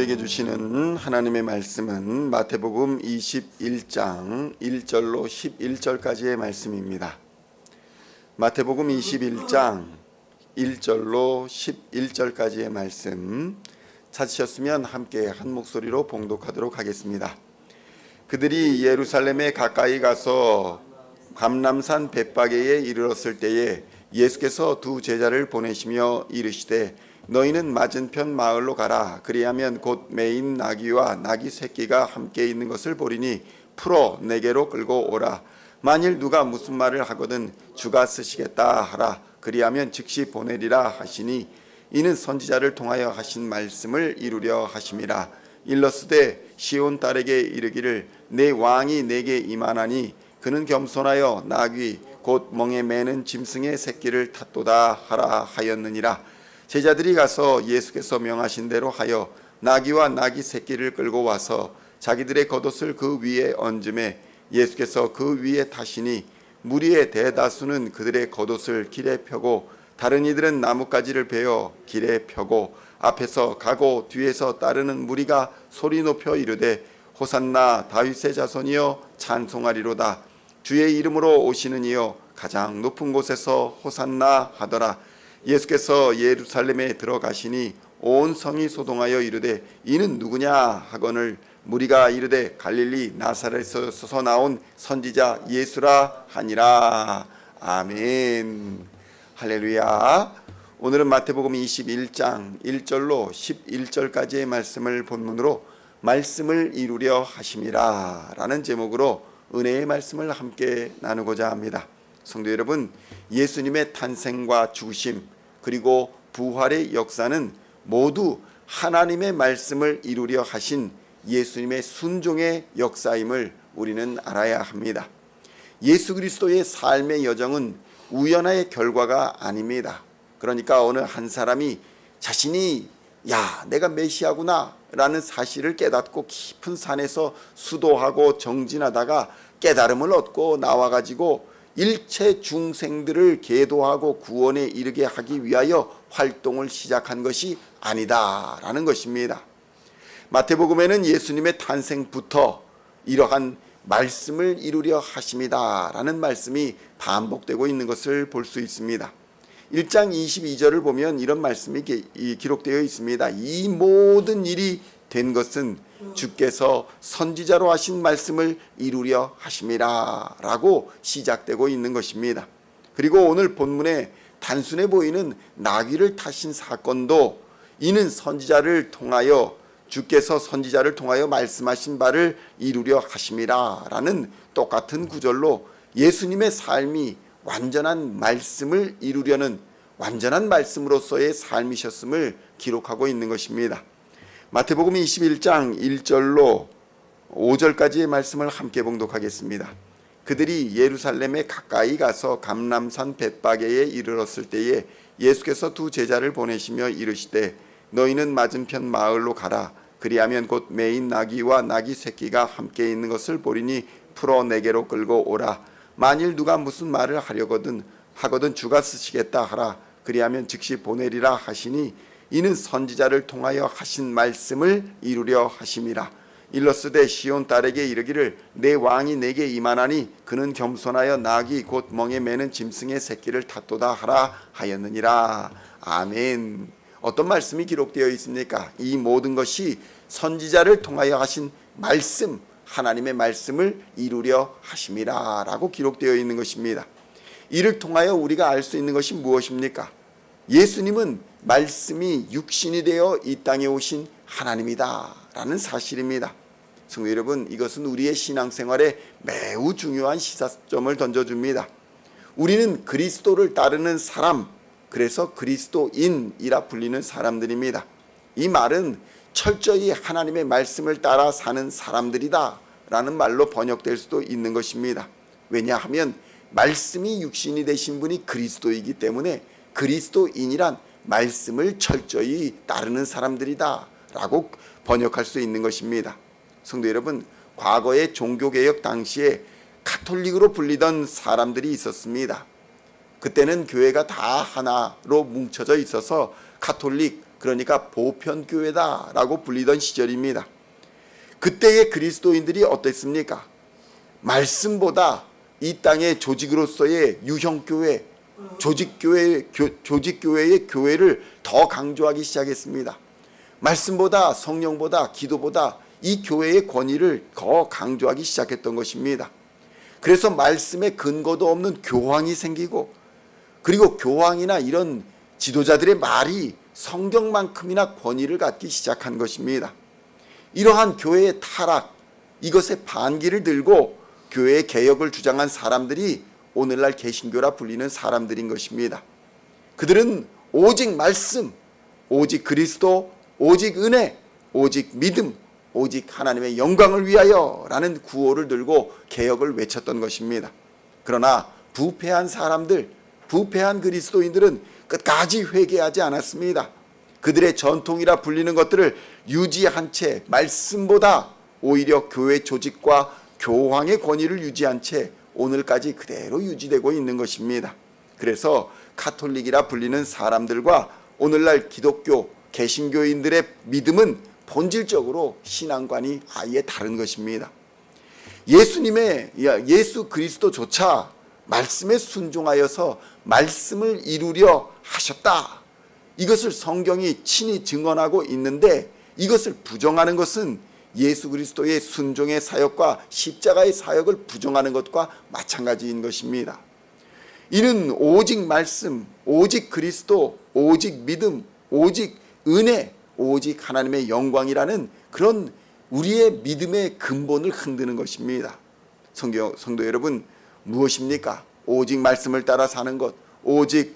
우리에게 주시는 하나님의 말씀은 마태복음 21장 1절로 11절까지의 말씀입니다. 마태복음 21장 1절로 11절까지의 말씀 찾으셨으면 함께 한 목소리로 봉독하도록 하겠습니다. 그들이 예루살렘에 가까이 가서 감람산 벳바게에 이르렀을 때에 예수께서 두 제자를 보내시며 이르시되 너희는 맞은편 마을로 가라. 그리하면 곧 매인 나귀와 나귀 새끼가 함께 있는 것을 보리니 풀어 내게로 끌고 오라. 만일 누가 무슨 말을 하거든 주가 쓰시겠다 하라. 그리하면 즉시 보내리라 하시니 이는 선지자를 통하여 하신 말씀을 이루려 하심이라. 일러스되 시온 딸에게 이르기를 내 왕이 내게 임하나니 그는 겸손하여 나귀 곧 멍에 매는 짐승의 새끼를 탔도다 하라 하였느니라. 제자들이 가서 예수께서 명하신 대로 하여 나귀와 나귀 새끼를 끌고 와서 자기들의 겉옷을 그 위에 얹음에 예수께서 그 위에 타시니 무리의 대다수는 그들의 겉옷을 길에 펴고 다른 이들은 나뭇가지를 베어 길에 펴고 앞에서 가고 뒤에서 따르는 무리가 소리 높여 이르되 호산나 다윗의 자손이여 찬송하리로다. 주의 이름으로 오시는 이여 가장 높은 곳에서 호산나 하더라. 예수께서 예루살렘에 들어가시니 온 성이 소동하여 이르되 이는 누구냐 하거늘 무리가 이르되 갈릴리 나사렛에서 나온 선지자 예수라 하니라. 아멘. 할렐루야. 오늘은 마태복음 21장 1절로 11절까지의 말씀을 본문으로 말씀을 이루려 하심이라 라는 제목으로 은혜의 말씀을 함께 나누고자 합니다. 성도 여러분, 예수님의 탄생과 죽으심 그리고 부활의 역사는 모두 하나님의 말씀을 이루려 하신 예수님의 순종의 역사임을 우리는 알아야 합니다. 예수 그리스도의 삶의 여정은 우연의 결과가 아닙니다. 그러니까 어느 한 사람이 자신이 내가 메시아구나 라는 사실을 깨닫고 깊은 산에서 수도하고 정진하다가 깨달음을 얻고 나와가지고 일체 중생들을 계도하고 구원에 이르게 하기 위하여 활동을 시작한 것이 아니다라는 것입니다. 마태복음에는 예수님의 탄생부터 이러한 말씀을 이루려 하심이다라는 말씀이 반복되고 있는 것을 볼 수 있습니다. 1장 22절을 보면 이런 말씀이 기록되어 있습니다. 이 모든 일이 된 것은 주께서 선지자로 하신 말씀을 이루려 하심이라 라고 시작되고 있는 것입니다. 그리고 오늘 본문에 단순해 보이는 나귀를 타신 사건도 이는 선지자를 통하여 주께서 선지자를 통하여 말씀하신 바를 이루려 하심이라 라는 똑같은 구절로 예수님의 삶이 완전한 말씀을 이루려는 완전한 말씀으로서의 삶이셨음을 기록하고 있는 것입니다. 마태복음 21장 1절로 5절까지의 말씀을 함께 봉독하겠습니다. 그들이 예루살렘에 가까이 가서 감람산 벳바게에 이르렀을 때에 예수께서 두 제자를 보내시며 이르시되 너희는 맞은편 마을로 가라. 그리하면 곧 매인 나귀와 나귀 새끼가 함께 있는 것을 보리니 풀어 내게로 끌고 오라. 만일 누가 무슨 말을 하거든 주가 쓰시겠다 하라. 그리하면 즉시 보내리라 하시니 이는 선지자를 통하여 하신 말씀을 이루려 하심이라. 일러스되 시온 딸에게 이르기를 내 왕이 내게 임하나니 그는 겸손하여 나귀 곧 멍에 매는 짐승의 새끼를 탔도다 하라 하였느니라. 아멘. 어떤 말씀이 기록되어 있습니까? 이 모든 것이 선지자를 통하여 하신 말씀, 하나님의 말씀을 이루려 하심이라 라고 기록되어 있는 것입니다. 이를 통하여 우리가 알 수 있는 것이 무엇입니까? 예수님은 말씀이 육신이 되어 이 땅에 오신 하나님이다 라는 사실입니다. 성도 여러분, 이것은 우리의 신앙생활에 매우 중요한 시사점을 던져줍니다. 우리는 그리스도를 따르는 사람, 그래서 그리스도인이라 불리는 사람들입니다. 이 말은 철저히 하나님의 말씀을 따라 사는 사람들이다 라는 말로 번역될 수도 있는 것입니다. 왜냐하면 말씀이 육신이 되신 분이 그리스도이기 때문에 그리스도인이란 말씀을 철저히 따르는 사람들이다 라고 번역할 수 있는 것입니다. 성도 여러분, 과거의 종교개혁 당시에 가톨릭으로 불리던 사람들이 있었습니다. 그때는 교회가 다 하나로 뭉쳐져 있어서 가톨릭, 그러니까 보편교회다라고 불리던 시절입니다. 그때의 그리스도인들이 어땠습니까? 말씀보다 이 땅의 조직으로서의 유형교회, 조직교회의 교회를 더 강조하기 시작했습니다. 말씀보다, 성령보다, 기도보다 이 교회의 권위를 더 강조하기 시작했던 것입니다. 그래서 말씀에 근거도 없는 교황이 생기고, 그리고 교황이나 이런 지도자들의 말이 성경만큼이나 권위를 갖기 시작한 것입니다. 이러한 교회의 타락, 이것에 반기를 들고 교회의 개혁을 주장한 사람들이 오늘날 개신교라 불리는 사람들인 것입니다. 그들은 오직 말씀, 오직 그리스도, 오직 은혜, 오직 믿음, 오직 하나님의 영광을 위하여 라는 구호를 들고 개혁을 외쳤던 것입니다. 그러나 부패한 사람들, 부패한 그리스도인들은 끝까지 회개하지 않았습니다. 그들의 전통이라 불리는 것들을 유지한 채 말씀보다 오히려 교회 조직과 교황의 권위를 유지한 채 오늘까지 그대로 유지되고 있는 것입니다. 그래서 카톨릭이라 불리는 사람들과 오늘날 기독교, 개신교인들의 믿음은 본질적으로 신앙관이 아예 다른 것입니다. 예수 그리스도조차 말씀에 순종하여서 말씀을 이루려 하셨다. 이것을 성경이 친히 증언하고 있는데 이것을 부정하는 것은 예수 그리스도의 순종의 사역과 십자가의 사역을 부정하는 것과 마찬가지인 것입니다. 이는 오직 말씀, 오직 그리스도, 오직 믿음, 오직 은혜, 오직 하나님의 영광이라는 그런 우리의 믿음의 근본을 흔드는 것입니다. 성도 여러분, 무엇입니까? 오직 말씀을 따라 사는 것, 오직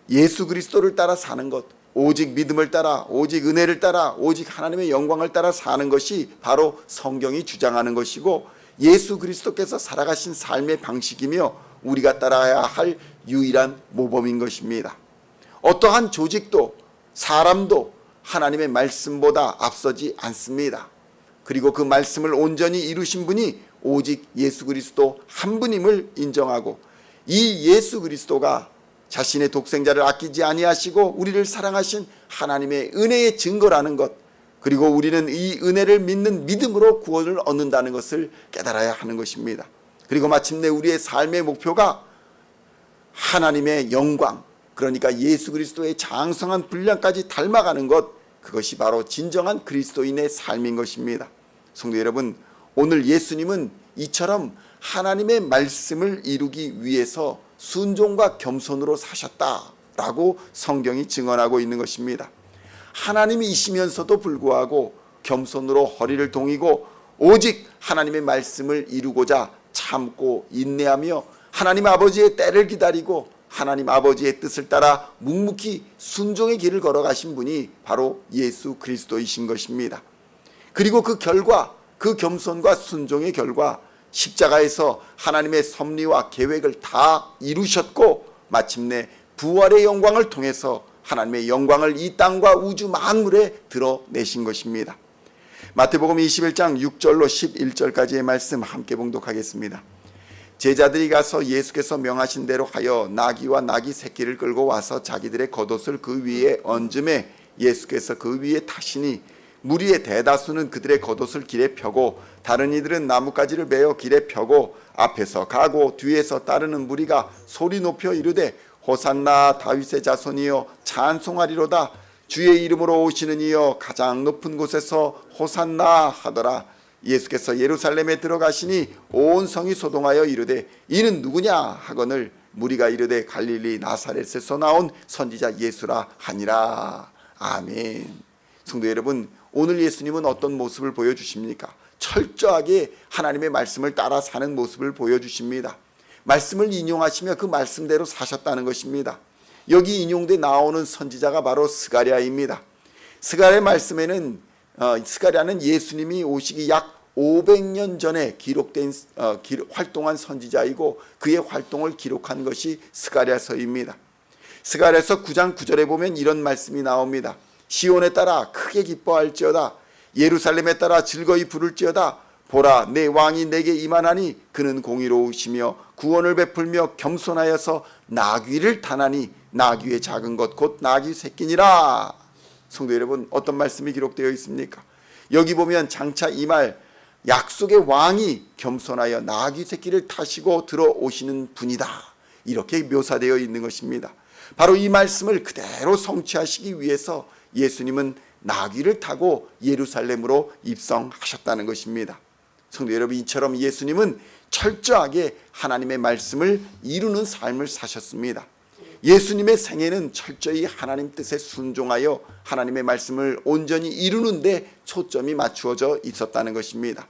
예수 그리스도를 따라 사는 것, 오직 믿음을 따라, 오직 은혜를 따라, 오직 하나님의 영광을 따라 사는 것이 바로 성경이 주장하는 것이고 예수 그리스도께서 살아가신 삶의 방식이며 우리가 따라야 할 유일한 모범인 것입니다. 어떠한 조직도 사람도 하나님의 말씀보다 앞서지 않습니다. 그리고 그 말씀을 온전히 이루신 분이 오직 예수 그리스도 한 분임을 인정하고 이 예수 그리스도가 자신의 독생자를 아끼지 아니하시고 우리를 사랑하신 하나님의 은혜의 증거라는 것, 그리고 우리는 이 은혜를 믿는 믿음으로 구원을 얻는다는 것을 깨달아야 하는 것입니다. 그리고 마침내 우리의 삶의 목표가 하나님의 영광, 그러니까 예수 그리스도의 장성한 분량까지 닮아가는 것, 그것이 바로 진정한 그리스도인의 삶인 것입니다. 성도 여러분, 오늘 예수님은 이처럼 하나님의 말씀을 이루기 위해서 순종과 겸손으로 사셨다라고 성경이 증언하고 있는 것입니다. 하나님이시면서도 불구하고 겸손으로 허리를 동이고 오직 하나님의 말씀을 이루고자 참고 인내하며 하나님 아버지의 때를 기다리고 하나님 아버지의 뜻을 따라 묵묵히 순종의 길을 걸어가신 분이 바로 예수 그리스도이신 것입니다. 그리고 그 결과, 그 겸손과 순종의 결과 십자가에서 하나님의 섭리와 계획을 다 이루셨고 마침내 부활의 영광을 통해서 하나님의 영광을 이 땅과 우주 만물에 드러내신 것입니다. 마태복음 21장 6절로 11절까지의 말씀 함께 봉독하겠습니다. 제자들이 가서 예수께서 명하신 대로 하여 나귀와 나귀 새끼를 끌고 와서 자기들의 겉옷을 그 위에 얹음에 예수께서 그 위에 타시니 무리의 대다수는 그들의 겉옷을 길에 펴고 다른 이들은 나뭇가지를 베어 길에 펴고 앞에서 가고 뒤에서 따르는 무리가 소리 높여 이르되 호산나 다윗의 자손이여 찬송하리로다 주의 이름으로 오시는 이여 가장 높은 곳에서 호산나 하더라. 예수께서 예루살렘에 들어가시니 온 성이 소동하여 이르되 이는 누구냐 하거늘 무리가 이르되 갈릴리 나사렛에서 나온 선지자 예수라 하니라. 아멘. 성도 여러분, 오늘 예수님은 어떤 모습을 보여주십니까? 철저하게 하나님의 말씀을 따라 사는 모습을 보여주십니다. 말씀을 인용하시며 그 말씀대로 사셨다는 것입니다. 여기 인용돼 나오는 선지자가 바로 스가랴입니다. 스가랴의 말씀에는 스가랴는 예수님이 오시기 약 500년 전에 활동한 선지자이고 그의 활동을 기록한 것이 스가랴서입니다. 스가랴서 9장 9절에 보면 이런 말씀이 나옵니다. 시온에 따라 크게 기뻐할지어다 예루살렘에 따라 즐거이 부를지어다 보라 내 왕이 내게 임하나니 그는 공의로우시며 구원을 베풀며 겸손하여서 나귀를 타나니 나귀의 작은 것 곧 나귀 새끼니라. 성도 여러분, 어떤 말씀이 기록되어 있습니까? 여기 보면 장차 이 말 약속의 왕이 겸손하여 나귀 새끼를 타시고 들어오시는 분이다, 이렇게 묘사되어 있는 것입니다. 바로 이 말씀을 그대로 성취하시기 위해서 예수님은 나귀를 타고 예루살렘으로 입성하셨다는 것입니다. 성도 여러분, 이처럼 예수님은 철저하게 하나님의 말씀을 이루는 삶을 사셨습니다. 예수님의 생애는 철저히 하나님 뜻에 순종하여 하나님의 말씀을 온전히 이루는 데 초점이 맞추어져 있었다는 것입니다.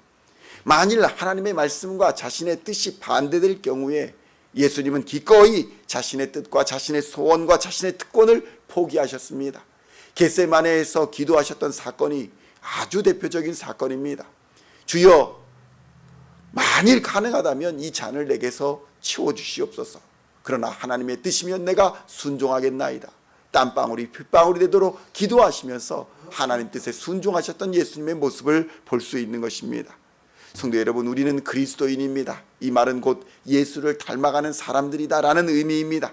만일 하나님의 말씀과 자신의 뜻이 반대될 경우에 예수님은 기꺼이 자신의 뜻과 자신의 소원과 자신의 특권을 포기하셨습니다. 겟세마네에서 기도하셨던 사건이 아주 대표적인 사건입니다. 주여, 만일 가능하다면 이 잔을 내게서 치워주시옵소서. 그러나 하나님의 뜻이면 내가 순종하겠나이다. 땀방울이 핏방울이 되도록 기도하시면서 하나님 뜻에 순종하셨던 예수님의 모습을 볼 수 있는 것입니다. 성도 여러분, 우리는 그리스도인입니다. 이 말은 곧 예수를 닮아가는 사람들이다라는 의미입니다.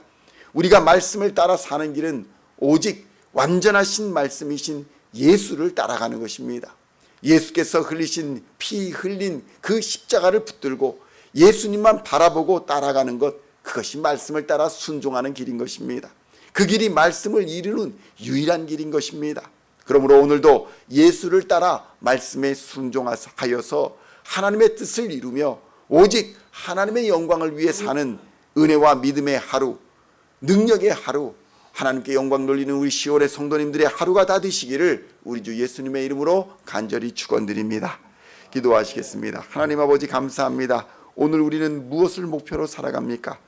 우리가 말씀을 따라 사는 길은 오직 완전하신 말씀이신 예수를 따라가는 것입니다. 예수께서 흘리신 피 흘린 그 십자가를 붙들고 예수님만 바라보고 따라가는 것, 그것이 말씀을 따라 순종하는 길인 것입니다. 그 길이 말씀을 이루는 유일한 길인 것입니다. 그러므로 오늘도 예수를 따라 말씀에 순종하여서 하나님의 뜻을 이루며 오직 하나님의 영광을 위해 사는 은혜와 믿음의 하루, 능력의 하루, 하나님께 영광 돌리는 우리 시온의 성도님들의 하루가 다 되시기를 우리 주 예수님의 이름으로 간절히 축원드립니다. 기도하시겠습니다. 하나님 아버지, 감사합니다. 오늘 우리는 무엇을 목표로 살아갑니까?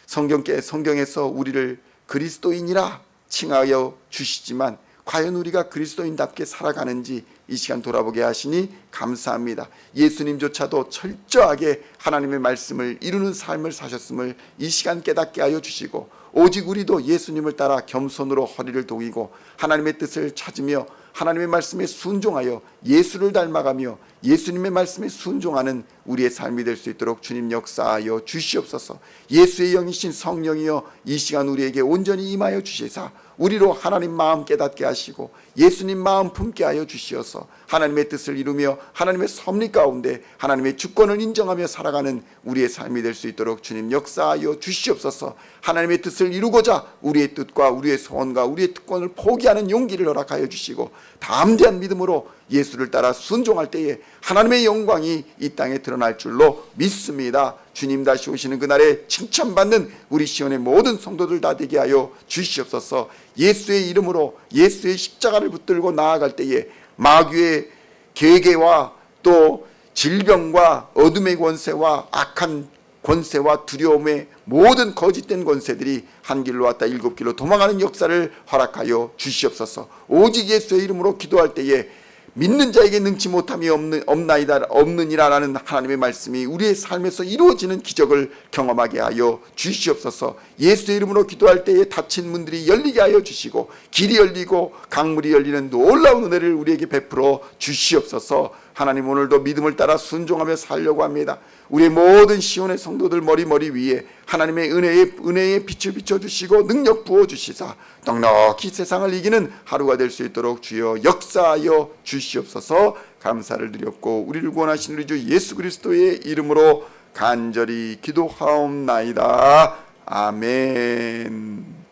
성경에서 우리를 그리스도인이라 칭하여 주시지만 과연 우리가 그리스도인답게 살아가는지 이 시간 돌아보게 하시니 감사합니다. 예수님조차도 철저하게 하나님의 말씀을 이루는 삶을 사셨음을 이 시간 깨닫게 하여 주시고, 오직 우리도 예수님을 따라 겸손으로 허리를 동이고 하나님의 뜻을 찾으며 하나님의 말씀에 순종하여 예수를 닮아가며 예수님의 말씀에 순종하는 우리의 삶이 될 수 있도록 주님 역사하여 주시옵소서. 예수의 영이신 성령이여 이 시간 우리에게 온전히 임하여 주시사 우리로 하나님 마음 깨닫게 하시고 예수님 마음 품게 하여 주시어서 하나님의 뜻을 이루며 하나님의 섭리 가운데 하나님의 주권을 인정하며 살아가는 우리의 삶이 될 수 있도록 주님 역사하여 주시옵소서. 하나님의 뜻을 이루고자 우리의 뜻과 우리의 소원과 우리의 특권을 포기하는 용기를 허락하여 주시고 담대한 믿음으로 예수를 따라 순종할 때에 하나님의 영광이 이 땅에 드러날 줄로 믿습니다. 주님 다시 오시는 그날에 칭찬받는 우리 시온의 모든 성도들 다 되게 하여 주시옵소서. 예수의 이름으로 예수의 십자가를 붙들고 나아갈 때에 마귀의 계계와 또 질병과 어둠의 권세와 악한 권세와 두려움의 모든 거짓된 권세들이 한 길로 왔다 일곱 길로 도망하는 역사를 허락하여 주시옵소서. 오직 예수의 이름으로 기도할 때에 믿는 자에게 능치 못함이 없느니라라는 하나님의 말씀이 우리의 삶에서 이루어지는 기적을 경험하게 하여 주시옵소서. 예수의 이름으로 기도할 때에 닫힌 문들이 열리게 하여 주시고 길이 열리고 강물이 열리는 놀라운 은혜를 우리에게 베풀어 주시옵소서. 하나님, 오늘도 믿음을 따라 순종하며 살려고 합니다. 우리의 모든 시온의 성도들 머리 위에 하나님의 은혜의 빛을 비춰주시고 능력 부어주시사 넉넉히 세상을 이기는 하루가 될 수 있도록 주여 역사하여 주시옵소서. 감사를 드렸고 우리를 구원하신 우리 주 예수 그리스도의 이름으로 간절히 기도하옵나이다. 아멘.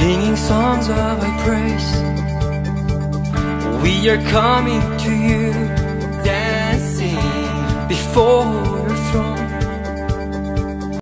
Singing songs of thy praise, we are coming to you.